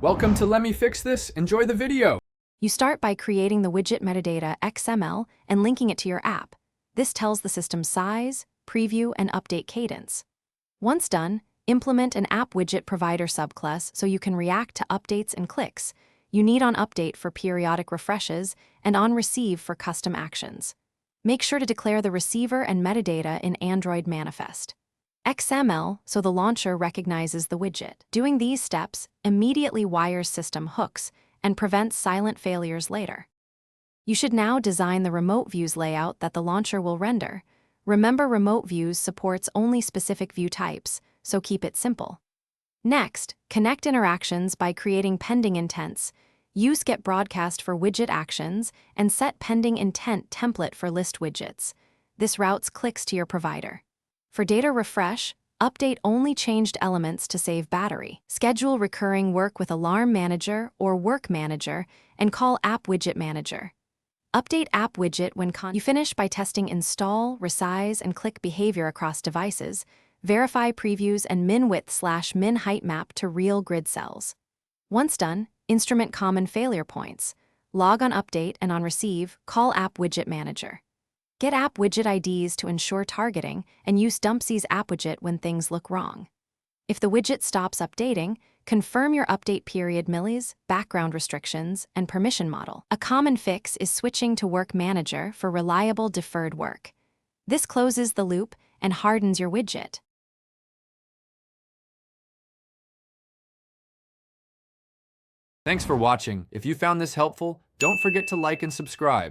Welcome to Let Me Fix This. Enjoy the video. You start by creating the widget metadata XML and linking it to your app. This tells the system size, preview, and update cadence. Once done, implement an app widget provider subclass so you can react to updates and clicks. You need onUpdate for periodic refreshes and onReceive for custom actions. Make sure to declare the receiver and metadata in Android manifest. XML so the launcher recognizes the widget. Doing these steps immediately wires system hooks and prevents silent failures later. You should now design the remote views layout that the launcher will render. Remember, remote views supports only specific view types, so keep it simple. Next, connect interactions by creating pending intents. Use getBroadcast for widget actions and set pending intent template for list widgets. This routes clicks to your provider. For data refresh, update only changed elements to save battery. Schedule recurring work with Alarm Manager or Work Manager and call App Widget Manager. Update App Widget when you finish by testing install, resize, and click behavior across devices. Verify previews and min width/min height map to real grid cells. Once done, instrument common failure points. Log on update and on receive, call App Widget Manager. Get app widget IDs to ensure targeting and use dumpsys app widget when things look wrong. If the widget stops updating, confirm your update period millis, background restrictions, and permission model. A common fix is switching to Work Manager for reliable deferred work. This closes the loop and hardens your widget. Thanks for watching. If you found this helpful, don't forget to like and subscribe.